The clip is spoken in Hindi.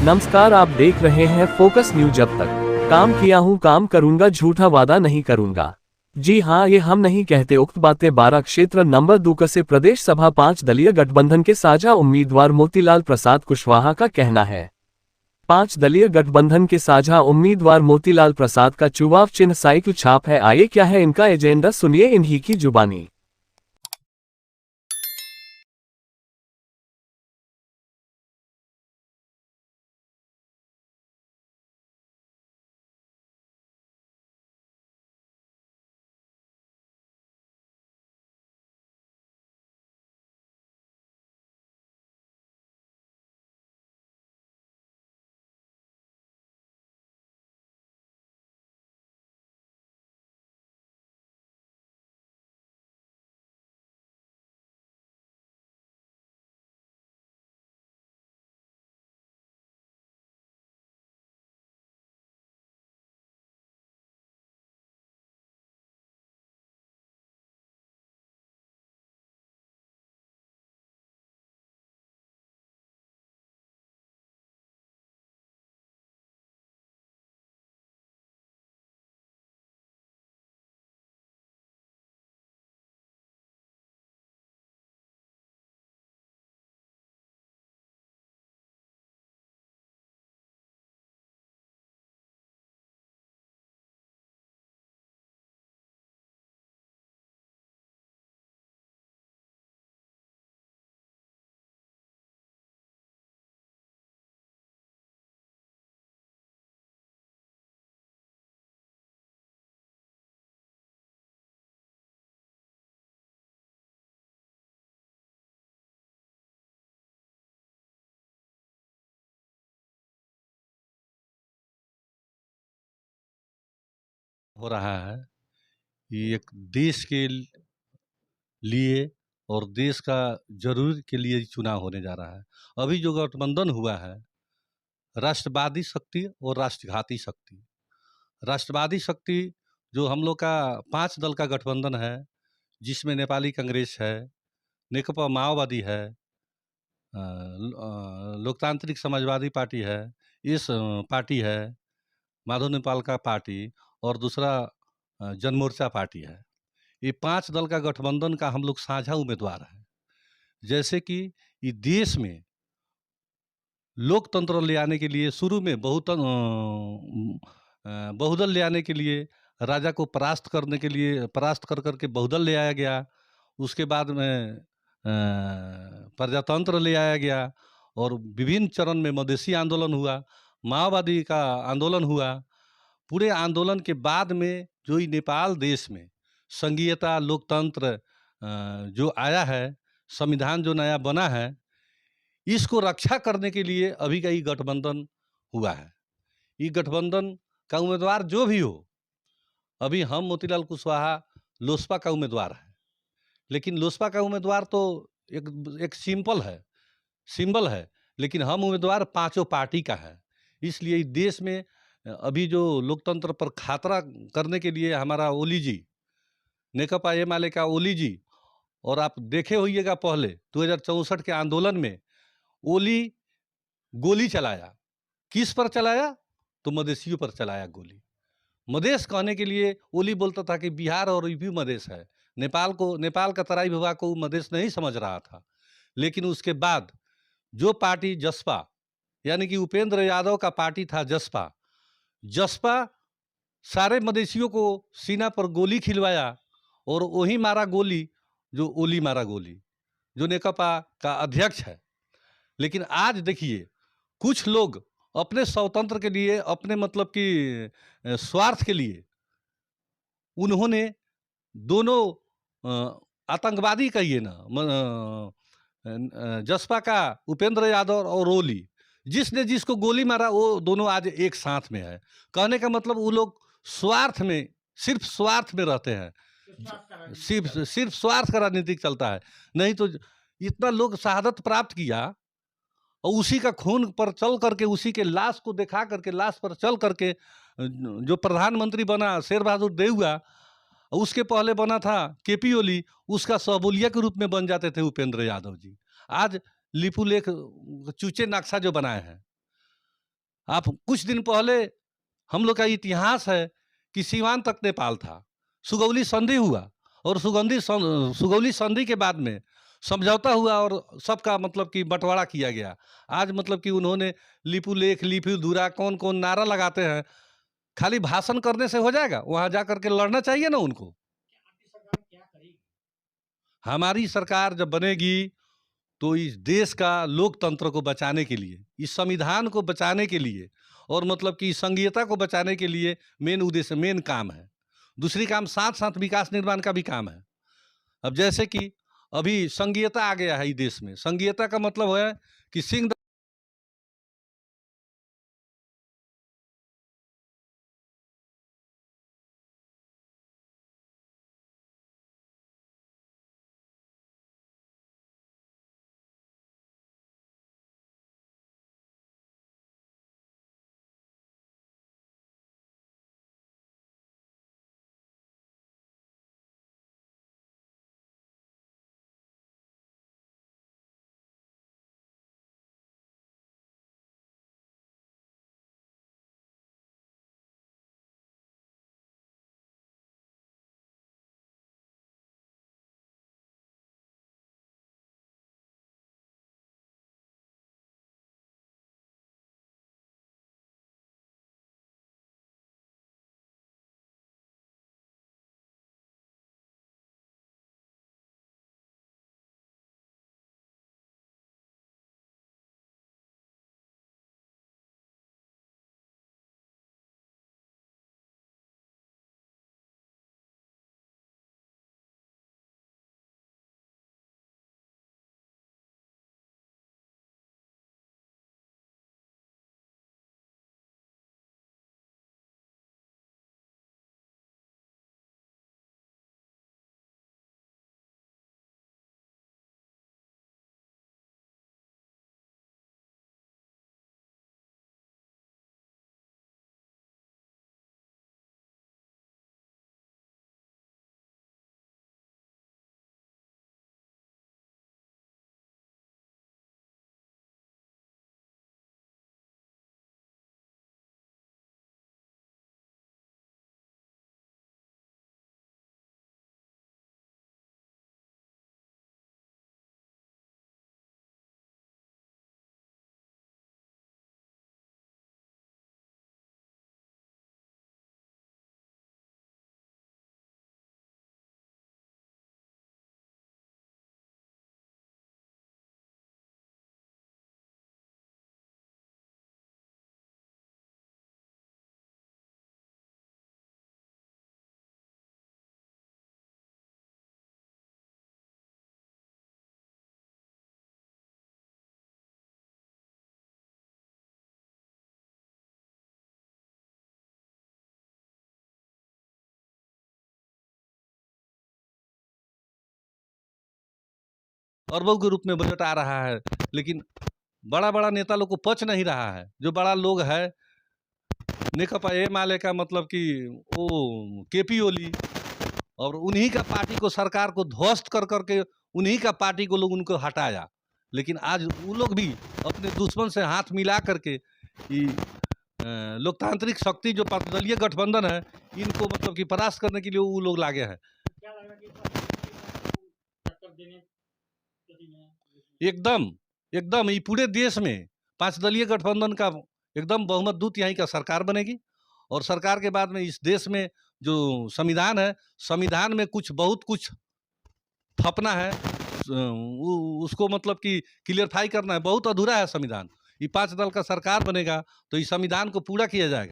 नमस्कार, आप देख रहे हैं फोकस न्यूज। जब तक काम किया हूँ काम करूंगा, झूठा वादा नहीं करूंगा। जी हां, ये हम नहीं कहते। उक्त बातें 12 क्षेत्र नंबर 2 से प्रदेश सभा 5 दलीय गठबंधन के साझा उम्मीदवार मोतीलाल प्रसाद कुशवाहा का कहना है। 5 दलीय गठबंधन के साझा उम्मीदवार मोतीलाल प्रसाद का चुनाव चिन्ह साइकिल छाप है। आइए क्या है इनका एजेंडा, सुनिए इन्हीं की जुबानी। हो रहा है। ये एक देश के लिए और देश का जरूरी के लिए चुनाव होने जा रहा है। अभी जो गठबंधन हुआ है, राष्ट्रवादी शक्ति और राष्ट्रघाती शक्ति। राष्ट्रवादी शक्ति जो हम लोग का 5 दल का गठबंधन है, जिसमें नेपाली कांग्रेस है, नेकपा माओवादी है, लोकतांत्रिक समाजवादी पार्टी है, इस पार्टी है, माधव नेपाल का पार्टी, और दूसरा जनमोर्चा पार्टी है। ये 5 दल का गठबंधन का हम लोग साझा उम्मीदवार हैं। जैसे कि ये देश में लोकतंत्र ले आने के लिए शुरू में बहुदल ले आने के लिए, राजा को परास्त करने के लिए परास्त कर करके बहुदल ले आया गया। उसके बाद में प्रजातंत्र ले आया गया और विभिन्न चरण में मधेसी आंदोलन हुआ, माओवादी का आंदोलन हुआ। पूरे आंदोलन के बाद में जो ये नेपाल देश में संघीयता, लोकतंत्र जो आया है, संविधान जो नया बना है, इसको रक्षा करने के लिए अभी का ये गठबंधन हुआ है। ये गठबंधन का उम्मीदवार जो भी हो, अभी हम मोतीलाल कुशवाहा लोसपा का उम्मीदवार है, लेकिन लोसपा का उम्मीदवार तो एक सिंबल है, लेकिन हम उम्मीदवार पांचों पार्टी का है। इसलिए इस देश में अभी जो लोकतंत्र पर खतरा करने के लिए हमारा ओली जी, नेकपा एमाले का ओली जी, और आप देखे होइएगा पहले 2064 के आंदोलन में ओली गोली चलाया। किस पर चलाया? तो मधेसियों पर चलाया गोली। मधेश कहने के लिए ओली बोलता था कि बिहार और यूपी मधेश है, नेपाल का तराई भूभाग को मधेश नहीं समझ रहा था। लेकिन उसके बाद जो पार्टी जसपा, यानी कि उपेंद्र यादव का पार्टी था जसपा सारे मधेसियों को सीना पर गोली खिलवाया, और वही मारा गोली जो ओली मारा गोली, जो नेकपा का अध्यक्ष है। लेकिन आज देखिए, कुछ लोग अपने स्वतंत्र के लिए, अपने मतलब कि स्वार्थ के लिए, उन्होंने दोनों आतंकवादी कहिए ना, जसपा का उपेंद्र यादव और ओली, जिसने जिसको गोली मारा वो दोनों आज एक साथ में है। कहने का मतलब वो लोग स्वार्थ में, सिर्फ स्वार्थ में रहते हैं, सिर्फ स्वार्थ का राजनीतिक चलता है। नहीं तो इतना लोग शहादत प्राप्त किया, और उसी का खून पर चल करके, उसी के लाश को दिखा करके, लाश पर चल करके जो प्रधानमंत्री बना शेर बहादुर देउआ, उसके पहले बना था केपी ओली, उसका सहबुलिया के रूप में बन जाते थे उपेंद्र यादव जी। आज लिपुलेख चूचे नक्शा जो बनाए हैं, आप कुछ दिन पहले हम लोग का इतिहास है कि सीवान तक नेपाल था, सुगौली संधि हुआ और सुगौली संधि के बाद में समझौता हुआ और सबका मतलब कि बंटवारा किया गया। आज मतलब कि उन्होंने लिपु लेख, लिपि धुरा, कौन-कौन नारा लगाते हैं। खाली भाषण करने से हो जाएगा? वहाँ जा कर के लड़ना चाहिए ना उनको। हमारी सरकार जब बनेगी तो इस देश का लोकतंत्र को बचाने के लिए, इस संविधान को बचाने के लिए और मतलब कि संघीयता को बचाने के लिए मेन उद्देश्य, मेन काम है। दूसरी काम साथ-साथ विकास निर्माण का भी काम है। अब जैसे कि अभी संघीयता आ गया है इस देश में। संघीयता का मतलब है कि सिंह अरबों के रूप में बजट आ रहा है, लेकिन बड़ा-बड़ा नेता लोग को पच नहीं रहा है। जो बड़ा लोग है नेकपा एमाले का मतलब कि वो केपी ओली और उन्हीं का पार्टी को, सरकार को ध्वस्त कर करके उन्हीं का पार्टी को लोग उनको हटाया। लेकिन आज वो लोग भी अपने दुश्मन से हाथ मिला करके लोकतांत्रिक शक्ति जो पांचदलीय गठबंधन है, इनको मतलब कि परास्त करने के लिए वो लोग लागे हैं। एकदम एकदम ये पूरे देश में पांच दलीय गठबंधन का एकदम बहुमत 2/3 का सरकार बनेगी और सरकार के बाद में इस देश में जो संविधान है, संविधान में बहुत कुछ थपना है, उसको मतलब कि क्लियरफाई करना है। बहुत अधूरा है संविधान। ये 5 दल का सरकार बनेगा तो इस संविधान को पूरा किया जाएगा।